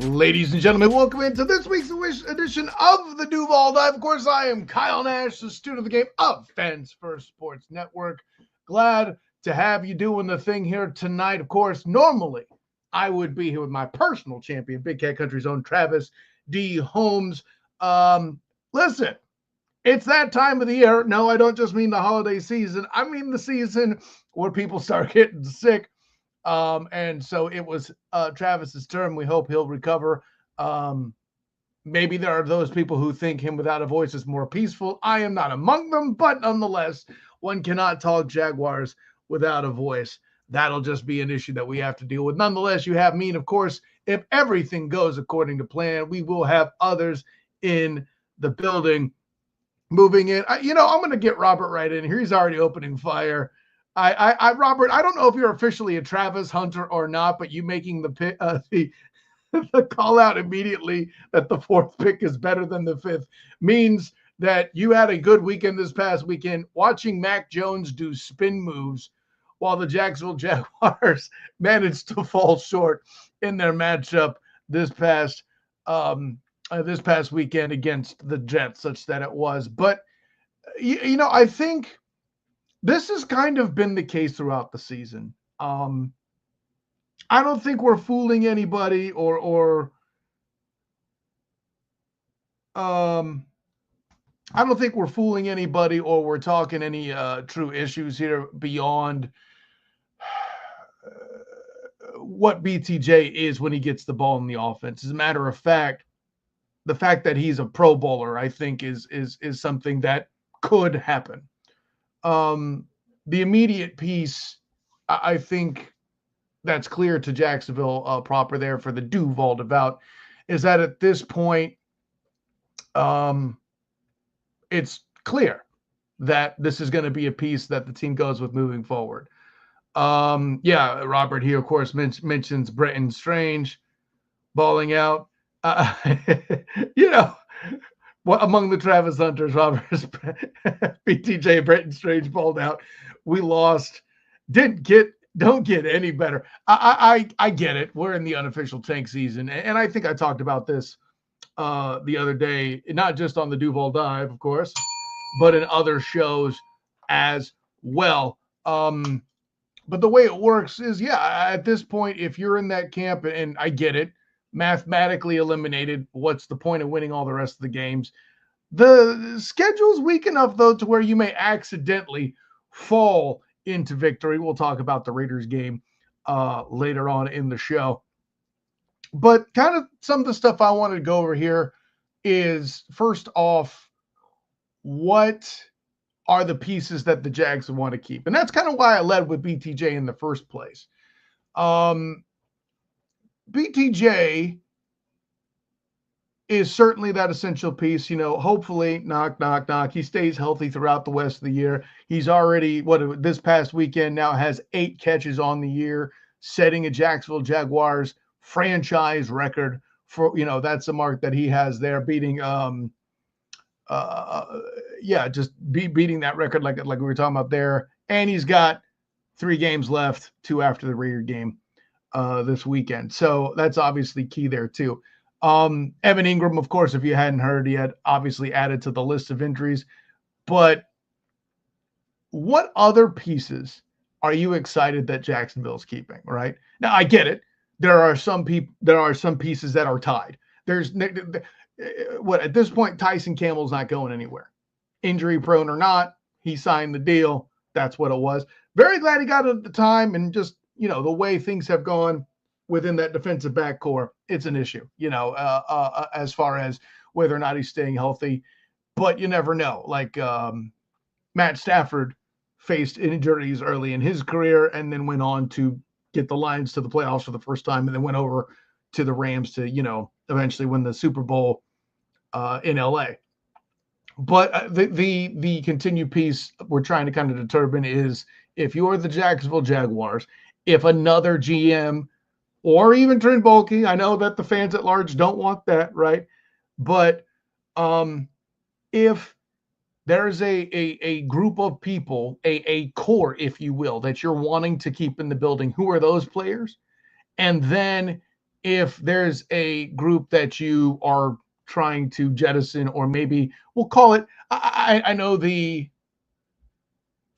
Ladies and gentlemen, welcome into this week's edition of the Duval Dive. Of course, I am Kyle Nash, the student of the game of Fans First Sports Network. Glad to have you doing the thing here tonight. Of course, normally I would be here with my personal champion, Big Cat Country's own Travis D. Holmes. Listen, it's that time of the year. No, I don't just mean the holiday season. I mean the season where people start getting sick. And so it was Travis's turn. We hope he'll recover. Maybe there are those people who think him without a voice is more peaceful. I am not among them, but nonetheless, one cannot talk Jaguars without a voice. That'll just be an issue that we have to deal with. Nonetheless, you have me, and of course, if everything goes according to plan, we will have others in the building. Moving in, I'm going to get Robert right in here. He's already opening fire. Robert, I don't know if you're officially a Travis Hunter or not, but you making the call out immediately that the fourth pick is better than the fifth means that you had a good weekend this past weekend watching Mac Jones do spin moves while the Jacksonville Jaguars managed to fall short in their matchup this past weekend against the Jets, such that it was. But I think this has kind of been the case throughout the season. I don't think we're fooling anybody or we're talking any true issues here beyond what BTJ is when he gets the ball in the offense. As a matter of fact, the fact that he's a Pro Bowler, I think, is something that could happen. The immediate piece, I think that's clear to Jacksonville proper there for the Duval devout, is that at this point, it's clear that this is going to be a piece that the team goes with moving forward. Robert here, of course, mentions Brenton Strange balling out. Among the Travis Hunters, Robert's BTJ Brenton Strange balled out. We lost. Don't get any better. I get it. We're in the unofficial tank season, and I think I talked about this the other day, not just on the Duval Dive, of course, but in other shows as well. But the way it works is, at this point, if you're in that camp, and I get it, mathematically eliminated, what's the point of winning all the rest of the games? The schedule's weak enough, though, to where you may accidentally fall into victory. We'll talk about the Raiders game later on in the show. But kind of some of the stuff I wanted to go over here is, first off, what are the pieces that the Jags want to keep? And that's kind of why I led with BTJ in the first place. BTJ is certainly that essential piece. Hopefully, knock, knock, knock, he stays healthy throughout the rest of the year. He's already, this past weekend now has 8 catches on the year, setting a Jacksonville Jaguars franchise record for, that's a mark that he has there, beating, beating that record like we were talking about there. And he's got 3 games left, 2 after the Raider game this weekend. So that's obviously key there too. Evan Ingram, of course, if you hadn't heard, he had obviously added to the list of injuries. But what other pieces are you excited that Jacksonville's keeping? Right now, I get it. There are some pieces that are tied. There's at this point, Tyson Campbell's not going anywhere, injury prone or not. He signed the deal. That's what it was. Very glad he got it at the time, and just the way things have gone within that defensive back core, it's an issue, as far as whether or not he's staying healthy. But you never know. Like Matt Stafford faced injuries early in his career and then went on to get the Lions to the playoffs for the first time, and then went over to the Rams to, eventually win the Super Bowl in LA. But the continued piece we're trying to kind of determine is, if you're the Jacksonville Jaguars, if another GM or even Trent Baalke, I know that the fans at large don't want that, right? But if there's a group of people, a core, if you will, that you're wanting to keep in the building, who are those players? And then if there's a group that you are trying to jettison, or maybe we'll call it, I know the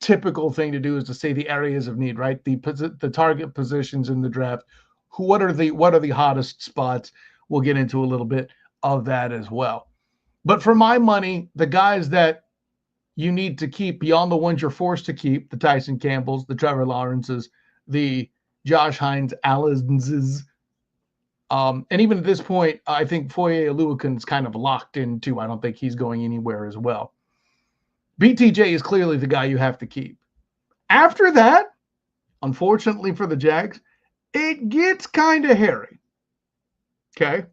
typical thing to do is to say the areas of need, right? The target positions in the draft. What are the hottest spots? We'll get into a little bit of that as well. But for my money, the guys that you need to keep beyond the ones you're forced to keep, the Tyson Campbells, the Trevor Lawrences, the Josh Hines Allenses, and even at this point, I think Foye Oluwakun's kind of locked in too. I don't think he's going anywhere as well. BTJ is clearly the guy you have to keep. After that, unfortunately for the Jags, it gets kind of hairy. Okay.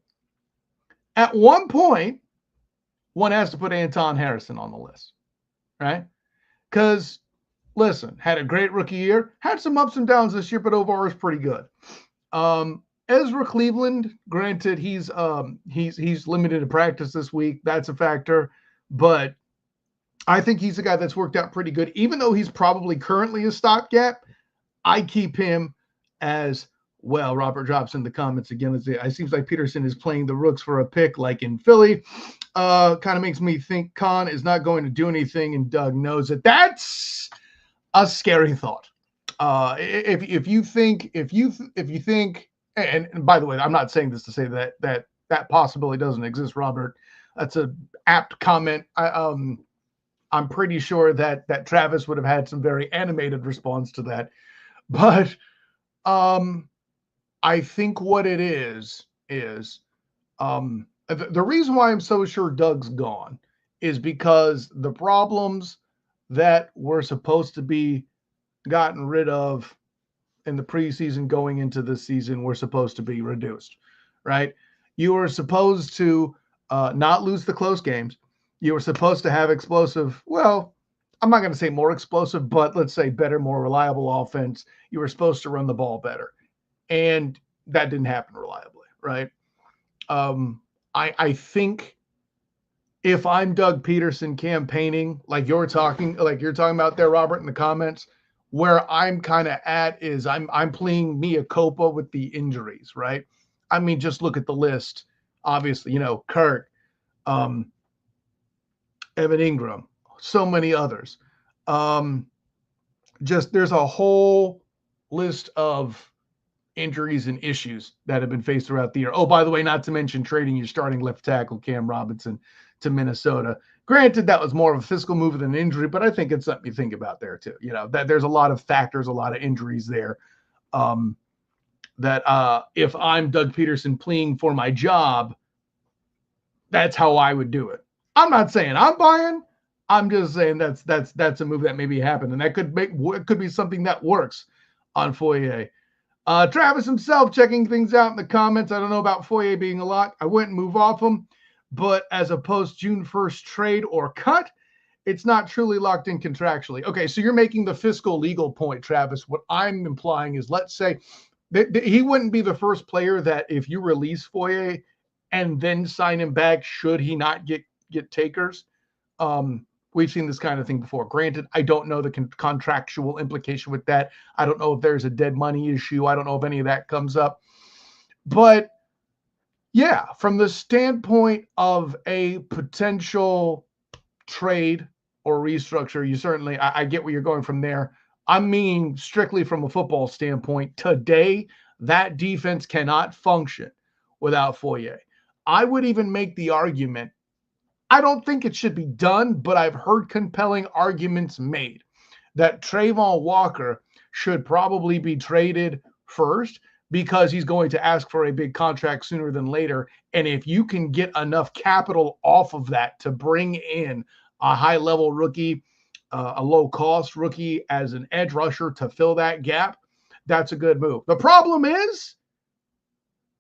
At one point, one has to put Anton Harrison on the list, right? Because, listen, had a great rookie year, had some ups and downs this year, but overall is pretty good. Ezra Cleveland, granted, he's limited to practice this week. That's a factor, but I think he's a guy that's worked out pretty good. Even though he's probably currently a stopgap, I keep him as well. Robert drops in the comments again. It seems like Peterson is playing the rooks for a pick like in Philly. Kind of makes me think Khan is not going to do anything, and Doug knows it. That's a scary thought. If you think, and by the way, I'm not saying this to say that possibility doesn't exist, Robert. That's an apt comment. I'm pretty sure that Travis would have had some very animated response to that. But I think what it is the reason why I'm so sure Doug's gone is because the problems that were supposed to be gotten rid of in the preseason going into this season were supposed to be reduced, right? You were supposed to not lose the close games. You were supposed to have explosive, well, I'm not going to say more explosive, but let's say better, more reliable offense. You were supposed to run the ball better. And that didn't happen reliably, right? I think if I'm Doug Peterson campaigning, like you're talking about there, Robert, in the comments, where I'm kind of at is I'm playing mea culpa with the injuries, right? I mean, just look at the list. Obviously, Kurt, Evan Ingram, so many others. Just there's a whole list of injuries and issues that have been faced throughout the year. Oh, by the way, not to mention trading your starting left tackle, Cam Robinson, to Minnesota. Granted, that was more of a fiscal move than an injury, but I think it's something you think about there too. That there's a lot of factors, a lot of injuries there. That if I'm Doug Peterson pleading for my job, that's how I would do it. I'm not saying I'm buying. I'm just saying that's a move that maybe happened, and that could be something that works on Foye. Travis himself checking things out in the comments. I don't know about Foye being a lock. I wouldn't move off him, but as a post-June 1st trade or cut, it's not truly locked in contractually. Okay, so you're making the fiscal legal point, Travis. What I'm implying is, let's say that he wouldn't be the first player that if you release Foye and then sign him back, should he not get takers. We've seen this kind of thing before. Granted, I don't know the contractual implication with that. I don't know if there's a dead money issue. I don't know if any of that comes up. But yeah, from the standpoint of a potential trade or restructure, you certainly, I get where you're going from there. I mean, strictly from a football standpoint, today, that defense cannot function without Foye. I would even make the argument, I don't think it should be done, but I've heard compelling arguments made that Trayvon Walker should probably be traded first because he's going to ask for a big contract sooner than later. And if you can get enough capital off of that to bring in a high-level rookie, a low-cost rookie as an edge rusher to fill that gap, that's a good move. The problem is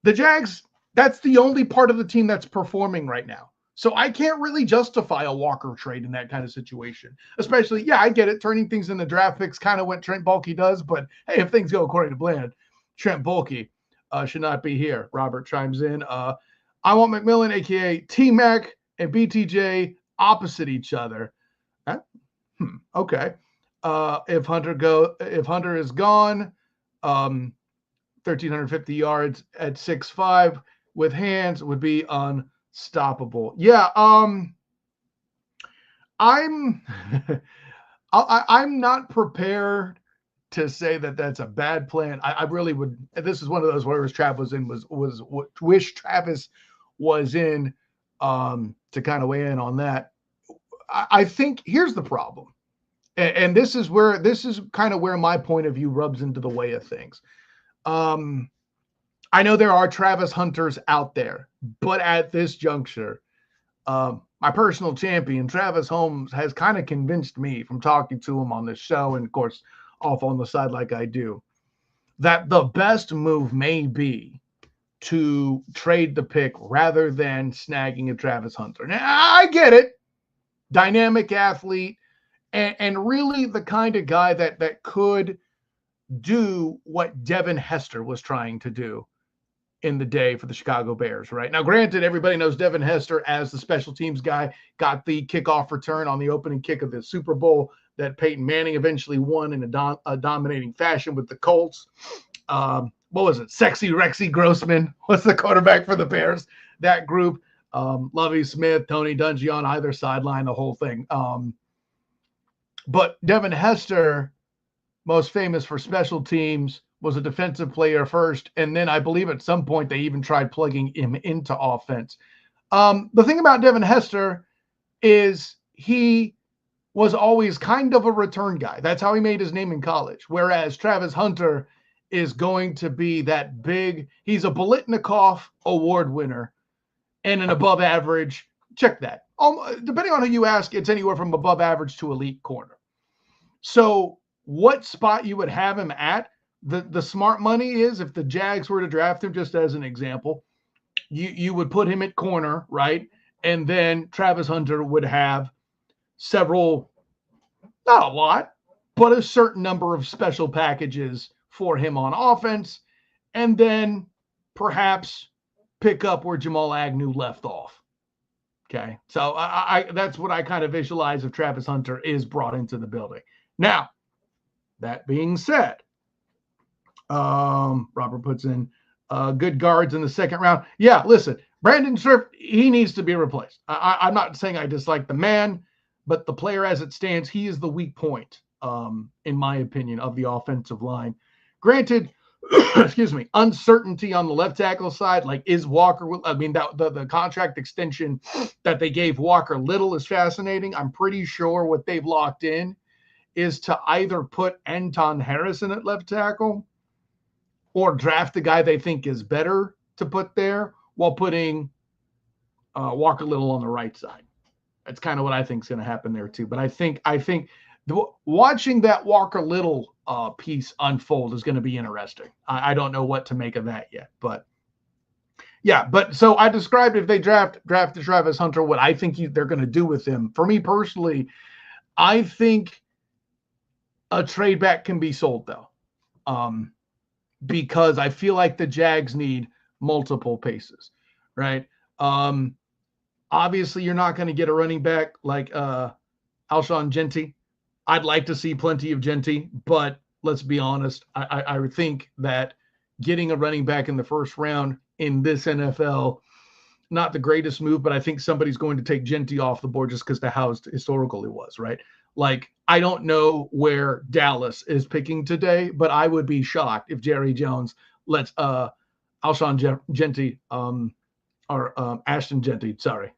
the Jags, that's the only part of the team that's performing right now. So I can't really justify a Walker trade in that kind of situation. Especially, yeah, I get it. Turning things into draft picks kind of what Trent Baalke does. But, hey, if things go according to plan, Trent Baalke should not be here. Robert chimes in. I want McMillan, a.k.a. T-Mac and BTJ opposite each other. Okay. If Hunter is gone, 1,350 yards at 6'5", with hands would be unstoppable. Yeah, I'm I'm not prepared to say that that's a bad plan. I really would. This is one of those where Travis was in was wish Travis was in to kind of weigh in on that. I think here's the problem, and this is kind of where my point of view rubs into the way of things. I know there are Travis Hunters out there, but at this juncture, my personal champion, Travis Holmes, has kind of convinced me from talking to him on this show and, of course, off on the side like I do, that the best move may be to trade the pick rather than snagging a Travis Hunter. Now, I get it. Dynamic athlete and really the kind of guy that could do what Devin Hester was trying to do in the day for the Chicago Bears, right? Now, granted, everybody knows Devin Hester as the special teams guy, got the kickoff return on the opening kick of the Super Bowl that Peyton Manning eventually won in a dominating fashion with the Colts. What was it? Sexy Rexy Grossman was the quarterback for the Bears. That group, Lovie Smith, Tony Dungy on either sideline, the whole thing. But Devin Hester, most famous for special teams, was a defensive player first, and then I believe at some point they even tried plugging him into offense. The thing about Devin Hester is he was always kind of a return guy. That's how he made his name in college, whereas Travis Hunter is going to be that big – he's a Biletnikoff award winner and an above average – check that. Depending on who you ask, it's anywhere from above average to elite corner. So what spot you would have him at, the smart money is if the Jags were to draft him, just as an example, you would put him at corner, right? And then Travis Hunter would have several, not a lot, but a certain number of special packages for him on offense, and then perhaps pick up where Jamal Agnew left off. Okay, so I that's what I kind of visualize if Travis Hunter is brought into the building. Now, that being said, Robert puts in good guards in the second round. Yeah, listen, Brandon Scherff, he needs to be replaced. I'm not saying I dislike the man, but the player as it stands, he is the weak point, in my opinion, of the offensive line. Granted, excuse me, uncertainty on the left tackle side, like is Walker, I mean, the contract extension that they gave Walker Little is fascinating. I'm pretty sure what they've locked in is to either put Anton Harrison at left tackle or draft the guy they think is better to put there while putting Walker Little on the right side. That's kind of what I think is going to happen there too. But I think watching that Walker Little piece unfold is going to be interesting. I don't know what to make of that yet, but yeah. But so I described if they drafted Travis Hunter, what I think they're going to do with him. For me personally, I think a trade back can be sold though, because I feel like the Jags need multiple pieces, right? Obviously, you're not going to get a running back like Alshon Jeffery. I'd like to see plenty of Jeffery, but let's be honest. I would think that getting a running back in the first round in this NFL, not the greatest move, but I think somebody's going to take Jeffery off the board just because of how historical it was, right? Like, I don't know where Dallas is picking today, but I would be shocked if Jerry Jones lets Alshon Jeffery or Ashton Jeffery, sorry,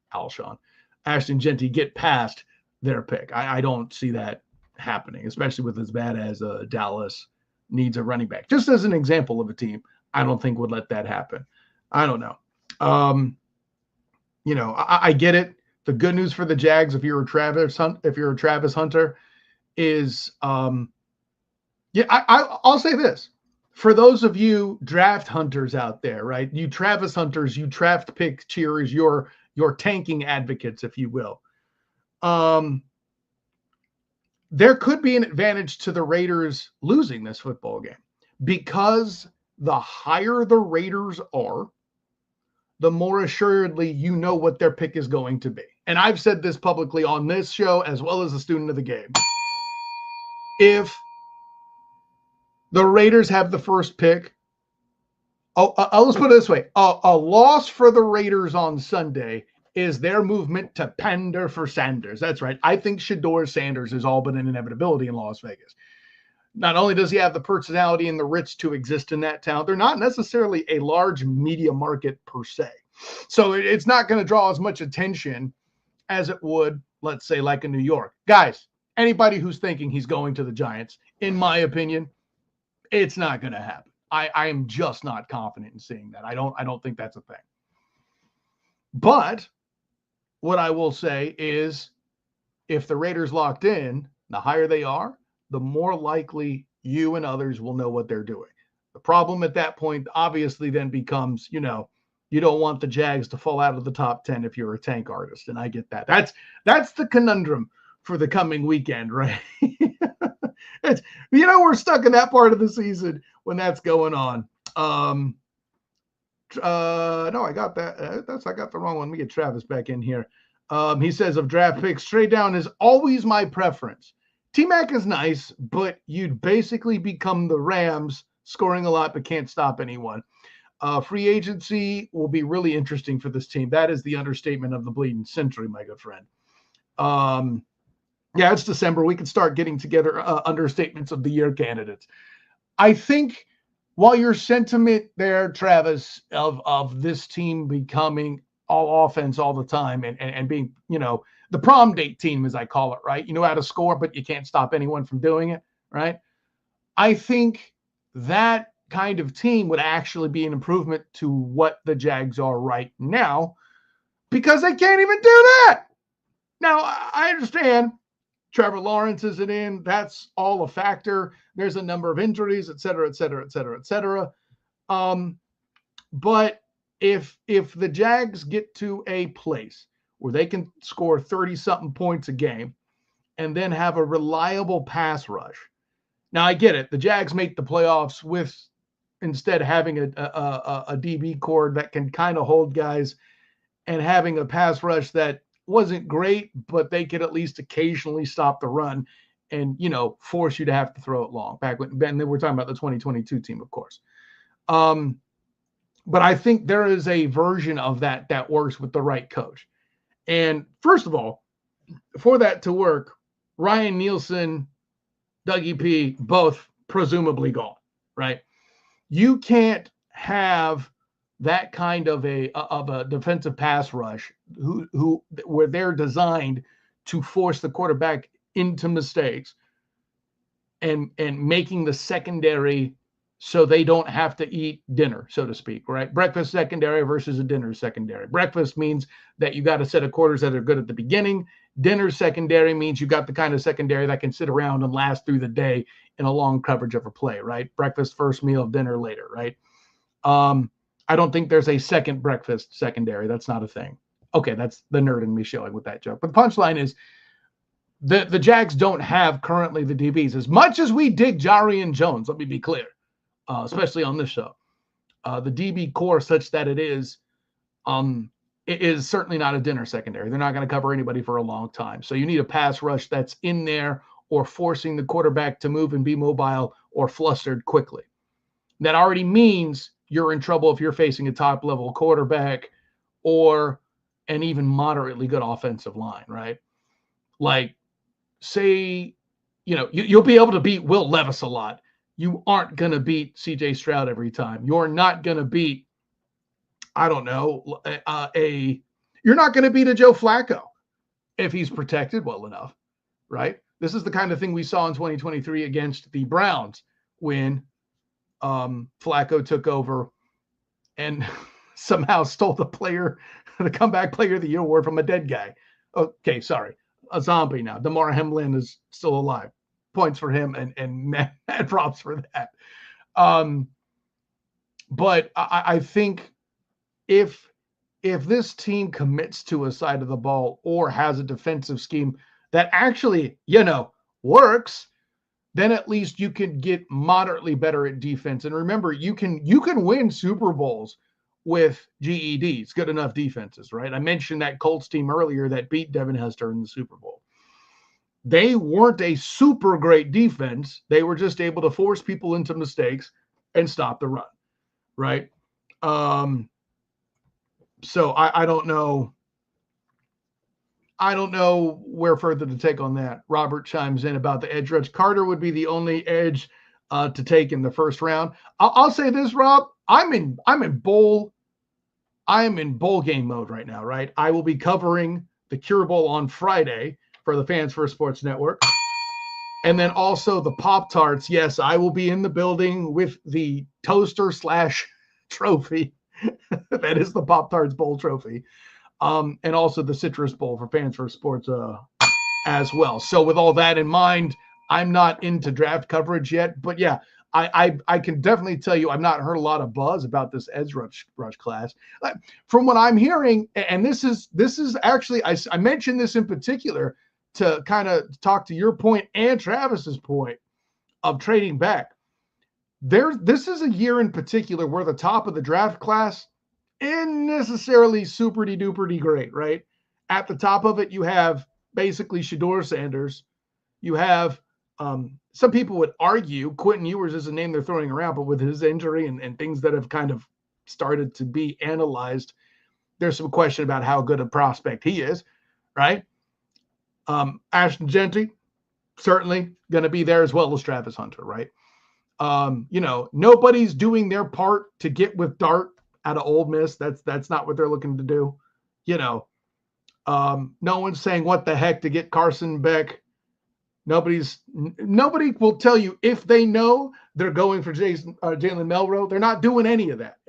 Ashton Jeffery get past their pick. I don't see that happening, especially with as bad as Dallas needs a running back. Just as an example of a team, I don't think would let that happen. I don't know. I get it. The good news for the Jags, if you're a Travis Hunter, is I'll say this. For those of you draft hunters out there, right? You Travis Hunters, you draft pick cheerers, your tanking advocates, if you will. There could be an advantage to the Raiders losing this football game because the higher the Raiders are, the more assuredly you know what their pick is going to be. And I've said this publicly on this show as well as a student of the game. If the Raiders have the first pick Let's put it this way. A loss for the Raiders on Sunday is their movement to pander for Sanders. That's right. I think Shedeur Sanders is all but an inevitability in Las Vegas. Not only does he have the personality and the rich to exist in that town, they're not necessarily a large media market per se. So it's not going to draw as much attention as it would, let's say, like in New York. Guys, anybody who's thinking he's going to the Giants, in my opinion, it's not going to happen. I am just not confident in seeing that. I don't think that's a thing. But what I will say is if the Raiders locked in, the higher they are, the more likely you and others will know what they're doing. The problem at that point obviously then becomes, you don't want the Jags to fall out of the top 10 if you're a tank artist. And I get that. That's the conundrum for the coming weekend, right? We're stuck in that part of the season when that's going on. No, I got that. I got the wrong one. Let me get Travis back in here. He says of draft picks, trade down is always my preference. T-Mac is nice, but you'd basically become the Rams, scoring a lot but can't stop anyone. Free agency will be really interesting for this team. That is the understatement of the bleeding century, my good friend. Yeah, it's December. We can start getting together understatements of the year candidates. I think while your sentiment there, Travis, of this team becoming all offense all the time and being, the prom date team, as I call it, right? You know how to score, but you can't stop anyone from doing it, right? I think that kind of team would actually be an improvement to what the Jags are right now because they can't even do that. Now, I understand Trevor Lawrence isn't in. That's all a factor. There's a number of injuries, et cetera, et cetera, et cetera, et cetera. But if the Jags get to a place where they can score 30-something points a game and then have a reliable pass rush. Now, I get it. The Jags make the playoffs with instead having a DB core that can kind of hold guys and having a pass rush that wasn't great, but they could at least occasionally stop the run and, force you to have to throw it long. Back when Ben, we're talking about the 2022 team, of course. But I think there is a version of that works with the right coach. And first of all, for that to work, Ryan Nielsen, Dougie P, both presumably gone, right? You can't have that kind of a defensive pass rush where they're designed to force the quarterback into mistakes and making the secondary so they don't have to eat dinner, so to speak, right? Breakfast secondary versus a dinner secondary. Breakfast means that you got a set of quarters that are good at the beginning. Dinner secondary means you got the kind of secondary that can sit around and last through the day in a long coverage of a play, right? Breakfast first, meal, dinner later, right? I don't think there's a second breakfast secondary. That's not a thing. Okay, that's the nerd in me showing with that joke. But the punchline is the Jags don't have currently the DBs. As much as we dig Jarian Jones, let me be clear, especially on this show, the DB core such that it is certainly not a dinner secondary. They're not going to cover anybody for a long time. So you need a pass rush that's in there or forcing the quarterback to move and be mobile or flustered quickly. That already means you're in trouble if you're facing a top-level quarterback or an even moderately good offensive line, right? Like, say, you'll be able to beat Will Levis a lot. You aren't going to beat C.J. Stroud every time. You're not going to beat, I don't know, you're not going to beat a Joe Flacco if he's protected well enough, right? This is the kind of thing we saw in 2023 against the Browns when Flacco took over and somehow stole the comeback player of the year award from a dead guy. Okay, sorry, a zombie now. Damar Hamlin is still alive. Points for him and mad props for that. But I think if this team commits to a side of the ball or has a defensive scheme that actually, works, then at least you can get moderately better at defense. And remember, you can win Super Bowls with GEDs, good enough defenses, right? I mentioned that Colts team earlier that beat Devin Hester in the Super Bowl. They weren't a super great defense. They were just able to force people into mistakes and stop the run, right? So I don't know. I don't know where further to take on that. Robert chimes in about the edge rush. Carter would be the only edge to take in the first round. I'll say this, Rob. I am in bowl game mode right now, right? I will be covering the Cure Bowl on Friday for the Fans First Sports Network. And then also the Pop-Tarts. Yes, I will be in the building with the toaster / trophy. That is the Pop-Tarts Bowl trophy. And also the Citrus Bowl for Fans First Sports as well. So with all that in mind, I'm not into draft coverage yet. But yeah, I can definitely tell you I've not heard a lot of buzz about this edge rush class. From what I'm hearing, and this is actually, I mentioned this in particular to kind of talk to your point and Travis's point of trading back. This is a year in particular where the top of the draft class isn't necessarily super-duper great, right? At the top of it, you have basically Shedeur Sanders. You have some people would argue Quentin Ewers is a name they're throwing around, but with his injury and things that have kind of started to be analyzed, there's some question about how good a prospect he is, right? Ashton Jeanty, certainly going to be there as well as Travis Hunter, right? Nobody's doing their part to get with Dart out of Ole Miss. That's not what they're looking to do. No one's saying what the heck to get Carson Beck. Nobody will tell you if they know they're going for Jalen Melrose. They're not doing any of that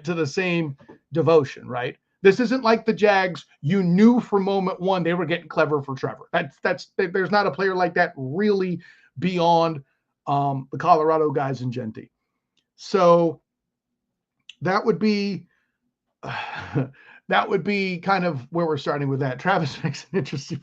to the same devotion, right? This isn't like the Jags. You knew from moment one they were getting clever for Trevor. There's not a player like that really beyond the Colorado guys and Jeanty. So that would be kind of where we're starting with that. Travis makes an interesting.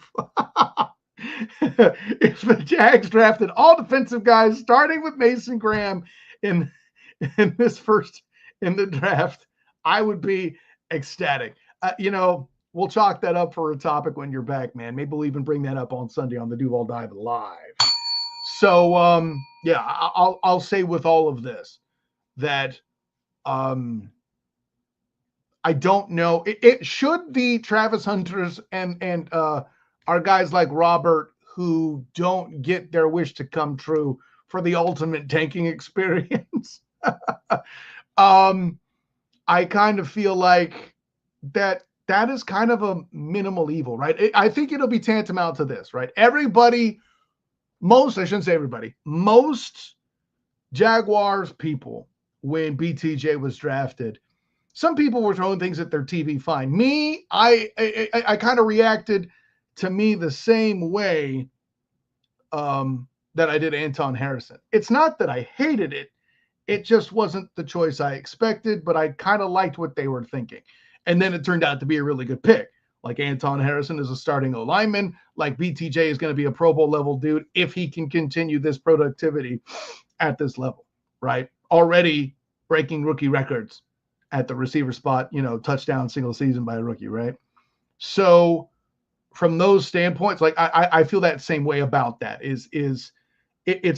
If the Jags drafted all defensive guys, starting with Mason Graham in the draft, I would be ecstatic. We'll chalk that up for a topic when you're back, man. Maybe we'll even bring that up on Sunday on the Duval Dive Live. So, I'll say with all of this that I don't know. It should the Travis Hunters and our guys like Robert who don't get their wish to come true for the ultimate tanking experience. I kind of feel like that is kind of a minimal evil, right? I think it'll be tantamount to this, right? Most Jaguars people, when BTJ was drafted, some people were throwing things at their TV fine. Me, I kind of reacted to me the same way that I did Anton Harrison. It's not that I hated it. It just wasn't the choice I expected, but I kind of liked what they were thinking. And then it turned out to be a really good pick. Like Anton Harrison is a starting O-lineman. Like BTJ is going to be a Pro Bowl level dude if he can continue this productivity at this level, right? Already breaking rookie records at the receiver spot, touchdown single season by a rookie, right? So from those standpoints, like I feel that same way about that. It's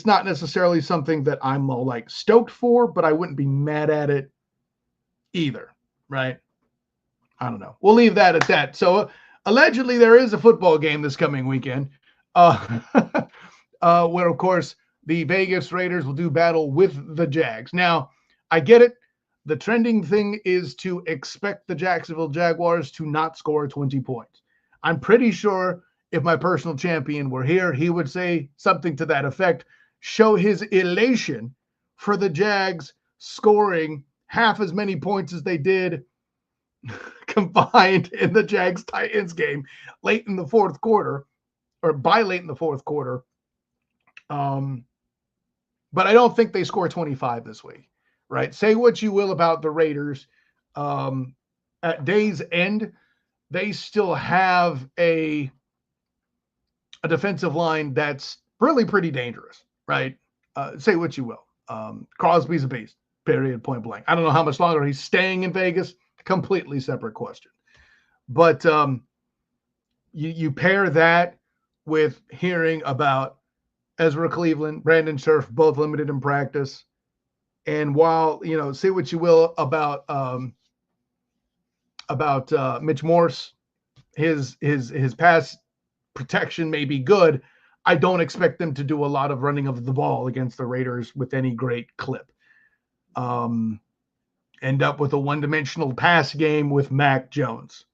not necessarily something that I'm all like stoked for, but I wouldn't be mad at it either, right? I don't know. We'll leave that at that. So allegedly there is a football game this coming weekend, where of course the Vegas Raiders will do battle with the Jags. Now, I get it. The trending thing is to expect the Jacksonville Jaguars to not score 20 points. I'm pretty sure if my personal champion were here, he would say something to that effect, show his elation for the Jags scoring half as many points as they did combined in the Jags-Titans game late in the fourth quarter, or by late in the fourth quarter. But I don't think they score 25 this week, right? Say what you will about the Raiders. At day's end, they still have a defensive line that's really pretty dangerous, right? Say what you will. Crosby's a beast, period, point blank. I don't know how much longer he's staying in Vegas. Completely separate question. But you pair that with hearing about Ezra Cleveland, Brandon Scherf, both limited in practice, And while, say what you will about Mitch Morse, his pass protection may be good, I don't expect them to do a lot of running of the ball against the Raiders with any great clip. End up with a one-dimensional pass game with Mac Jones.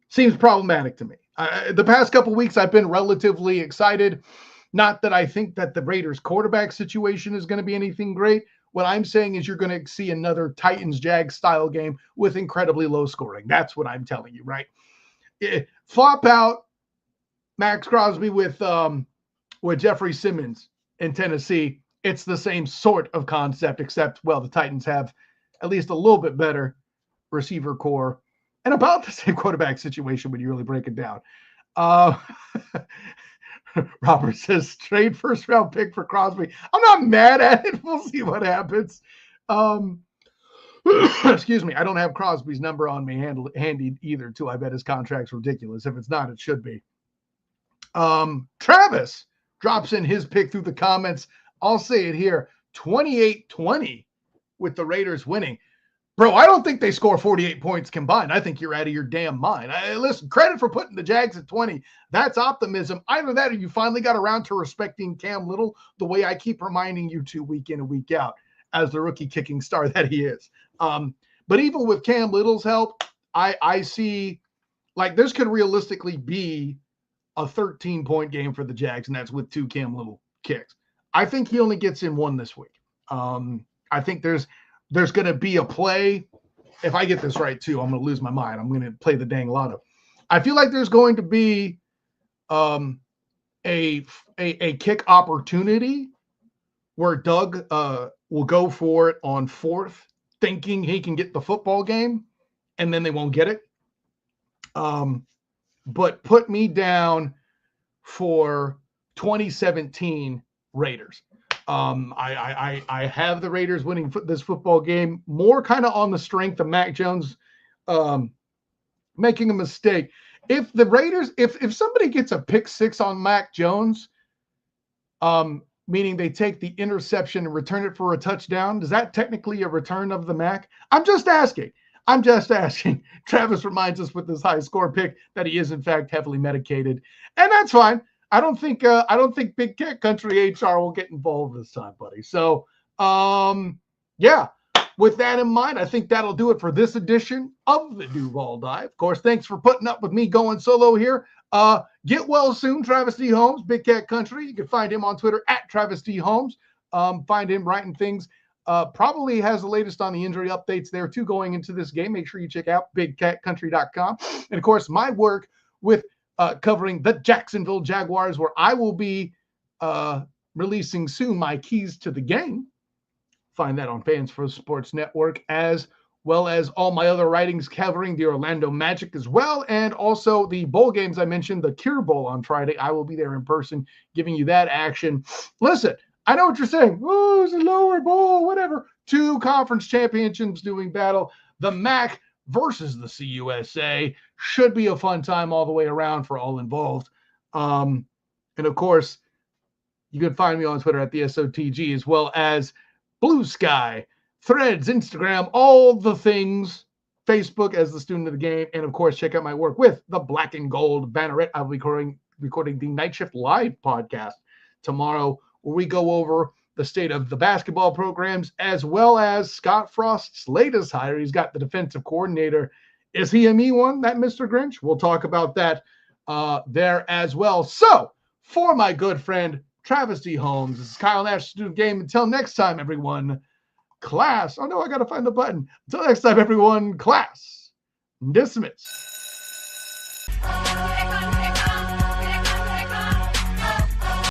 Seems problematic to me. The past couple weeks, I've been relatively excited. Not that I think that the Raiders quarterback situation is going to be anything great. What I'm saying is you're going to see another Titans-Jags style game with incredibly low scoring. That's what I'm telling you, right? Flop out Max Crosby with Jeffrey Simmons in Tennessee. It's the same sort of concept, except, well, the Titans have at least a little bit better receiver core and about the same quarterback situation when you really break it down. Robert says, trade first round pick for Crosby. I'm not mad at it. We'll see what happens. Excuse me. I don't have Crosby's number on me handy either, too. I bet his contract's ridiculous. If it's not, it should be. Travis drops in his pick through the comments. I'll say it here, 28-20 with the Raiders winning. Bro, I don't think they score 48 points combined. I think you're out of your damn mind. Listen, credit for putting the Jags at 20. That's optimism. Either that or you finally got around to respecting Cam Little the way I keep reminding you to week in and week out as the rookie kicking star that he is. But even with Cam Little's help, I see like this could realistically be a 13-point game for the Jags, and that's with 2 Cam Little kicks. I think he only gets in 1 this week. I think there's going to be a play. If I get this right, too, I'm going to lose my mind. I'm going to play the dang lotto. I feel like there's going to be a kick opportunity where Doug will go for it on 4th, thinking he can get the football game, and then they won't get it. But put me down for 2017 Raiders. I have the Raiders winning this football game more kind of on the strength of Mac Jones making a mistake. If the Raiders, if somebody gets a pick 6 on Mac Jones, meaning they take the interception and return it for a touchdown, is that technically a return of the Mac? I'm just asking. Travis reminds us with this high score pick that he is in fact heavily medicated, and that's fine. I don't think Big Cat Country HR will get involved this time, buddy. So, yeah. With that in mind, I think that'll do it for this edition of the Duval Dive. Of course, thanks for putting up with me going solo here. Get well soon, Travis D. Holmes, Big Cat Country. You can find him on Twitter at Travis D. Holmes. Find him writing things. Probably has the latest on the injury updates there too going into this game. Make sure you check out bigcatcountry.com. And of course, my work with covering the Jacksonville Jaguars, where I will be releasing soon my keys to the game. Find that on Fans for Sports Network, as well as all my other writings covering the Orlando Magic as well, and also the bowl games I mentioned, the Cure Bowl on Friday. I will be there in person giving you that action. Listen, I know what you're saying. Oh, it's a lower bowl, whatever. 2 conference championships doing battle. The MAC versus the CUSA should be a fun time all the way around for all involved. And of course, you can find me on Twitter at the SOTG, as well as Blue Sky, Threads, Instagram, all the things, Facebook as the student of the game, and of course, check out my work with the Black and Gold Banneret. I'll be recording the Night Shift Live podcast tomorrow, where we go over the state of the basketball programs, as well as Scott Frost's latest hire. He's got the defensive coordinator. Is he a me one, that Mr. Grinch? We'll talk about that there as well. So, for my good friend Travis D. Holmes, this is Kyle Nash, student game. Until next time, everyone, class. Oh no, I got to find the button. Until next time, everyone, class dismissed.